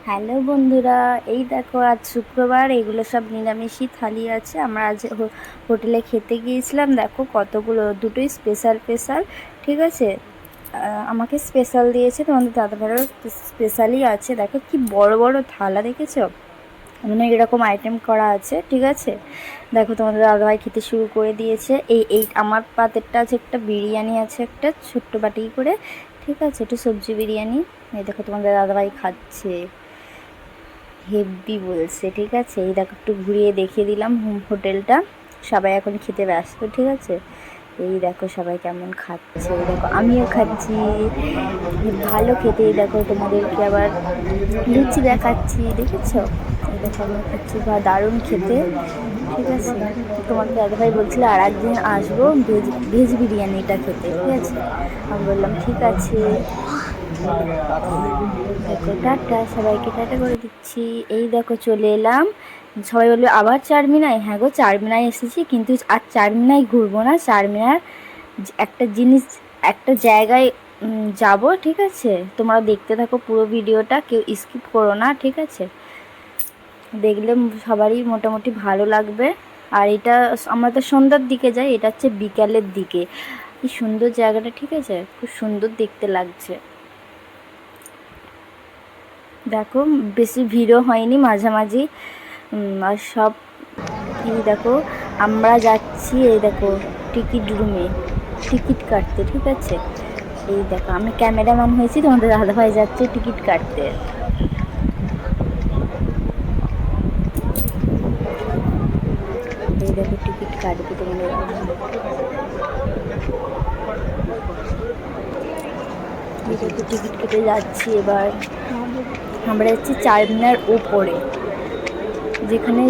Hello বন্ধুরা, এই দেখো আজ শুক্রবার, এগুলো সব নিরামিষই থালি আছে। আমরা আজ হোটেলে খেতে গিয়েছিলাম। দেখো কতগুলো, দুটোই স্পেশাল স্পেশাল, ঠিক আছে। আমাকে স্পেশাল দিয়েছে, তোমাদের দাদাভাইয়েরও স্পেশালই আছে। দেখো কি বড় বড় থালা, দেখেছো? মানে এরকম আইটেম করা আছে, ঠিক আছে। দেখো তোমাদের দাদাভাই খেতে শুরু করে দিয়েছে। এই আমার পাতেরটা আছে, একটা বিরিয়ানি আছে, একটা ছোট্ট বাটি করে, ঠিক আছে, একটু সবজি বিরিয়ানি। এই দেখো তোমাদের দাদাভাই খাচ্ছে, হেব্বি বলছে, ঠিক আছে। এই দেখো একটু ঘুরিয়ে দেখিয়ে দিলাম হোটেলটা। সবাই এখন খেতে ব্যস্ত, ঠিক আছে। এই দেখো সবাই কেমন খাচ্ছে, এই দেখো আমিও খাচ্ছি, ভালো খেতে। এই দেখো তোমাদেরকে আবার লুচি দেখাচ্ছি, দেখেছো? এই দেখো আমিও খাচ্ছি, বা দারুণ খেতে, ঠিক আছে। তোমার দাদাভাই বলছিল আর একদিন আসবো ভেজ ভেজ বিরিয়ানিটা খেতে, ঠিক আছে। আমি বললাম ঠিক আছে। দেখো টাটা, সবাইকে টাটা করে দিচ্ছি। এই দেখো চলে এলাম। সবাই বলবে আবার চারমিনায়। হ্যাঁ গো, চারমিনায় এসেছি, কিন্তু আর চারমিনায় ঘুরবো না। চারমিনার একটা জিনিস, একটা জায়গায় যাব, ঠিক আছে। তোমরা দেখতে থাকো পুরো ভিডিওটা, কেউ স্কিপ করো না, ঠিক আছে। দেখলে সবারই মোটামুটি ভালো লাগবে। আর এটা আমরা তো সন্ধ্যার দিকে যাই, এটা হচ্ছে বিকালের দিকে। কি সুন্দর জায়গাটা, ঠিক আছে, খুব সুন্দর দেখতে লাগছে। দেখো বেশি ভিড়ও হয়নি, মাঝামাঝি। আর সব এই দেখো আমরা যাচ্ছি, এই দেখো টিকিট রুমে টিকিট কাটতে, ঠিক আছে। এই দেখো আমি ক্যামেরাম্যান হয়েছি, তোমাদের দাদাভাই যাচ্ছে টিকিট কাটতে। এই দেখো টিকিট কাটবে তোমাদের এই দেখো টিকিট কেটে যাচ্ছি। এবার আমরা যাচ্ছি চারমিনার ওপরে, যেখানে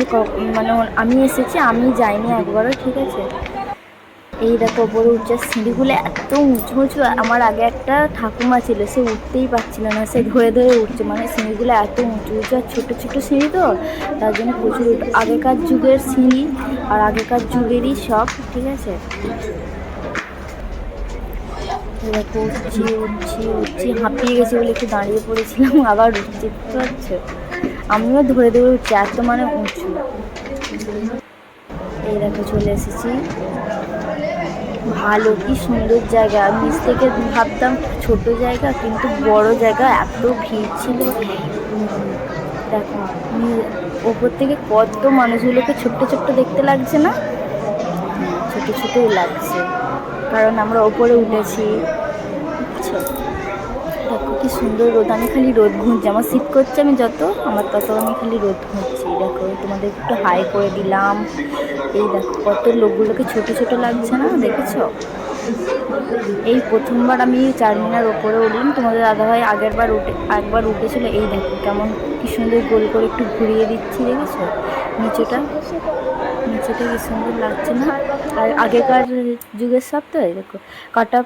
মানে আমি এসেছি, আমি যাইনি একবারও, ঠিক আছে। এই দেখো ওপরে উঠছে, সিঁড়িগুলো এত উঁচু উঁচু। আমার আগে একটা ঠাকুমা ছিল, সে উঠতেই পারছিল না, সে ধরে ধরে উঠছে। মানে সিঁড়িগুলো এত উঁচু উঁচু, আর ছোটো ছোটো সিঁড়ি তো, তার জন্য প্রচুর আগেকার যুগের সিঁড়ি, আর আগেকার যুগেরই সব, ঠিক আছে। দেখো উঠছি উঠছি উঠছি, হাঁপিয়ে গেছি বলে একটু দাঁড়িয়ে পড়েছিলাম, আবার উঠছি, বুঝতে পারছো। আমিও ধরে ধরে উঠছি, এত মানে উঁচু। এই দেখো চলে এসেছি। ভালো, কি সুন্দর জায়গা। নিচ থেকে ভাবতাম ছোট জায়গা, কিন্তু বড় জায়গা, এত ভিড় ছিল। দেখো ওপর থেকে কত মানুষগুলোকে ছোট্ট ছোট্ট দেখতে লাগছে না? ছোট ছোটই লাগছে, কারণ আমরা ওপরে উঠেছি, বুঝছো। দেখো কি সুন্দর রোদ, আমি খালি রোদ ঘুরছি। আমার শীত করছে, আমি যত আমার তত আমি খালি রোদ ঘুরছি। দেখো তোমাদের একটু হাই করে দিলাম। এই দেখো কত লোকগুলোকে ছোট ছোট লাগছে না, দেখেছো? এই প্রথমবার আমি চারমিনার ওপরে উঠলাম। তোমাদের দাদাভাই একবার উঠেছিল। এই দেখো কেমন, কি সুন্দর গোল করে একটু ঘুরিয়ে দিচ্ছি, দেখেছো? নিচেটা নিচেটা কি সুন্দর লাগছে না? আর আগেকার যুগের সব তো। এই দেখো কটা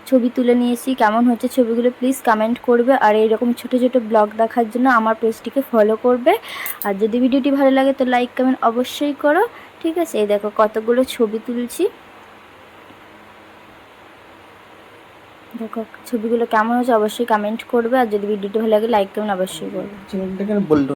ছবি তুলে নিয়েছি, কেমন হচ্ছে ছবিগুলো প্লিজ কমেন্ট করবে। আর এইরকম ছোট ছোট ব্লগ দেখার জন্য আমার পেজটিকে ফলো করবে। আর যদি ভিডিওটি ভালো লাগে তো লাইক কমেন্ট অবশ্যই করো, ঠিক আছে। এই দেখো কতগুলো ছবি তুলছি। দেখো ছবিগুলো কেমন হচ্ছে অবশ্যই কমেন্ট করবে। আর যদি ভিডিওটি ভালো লাগে লাইক কমেন্ট অবশ্যই করবে।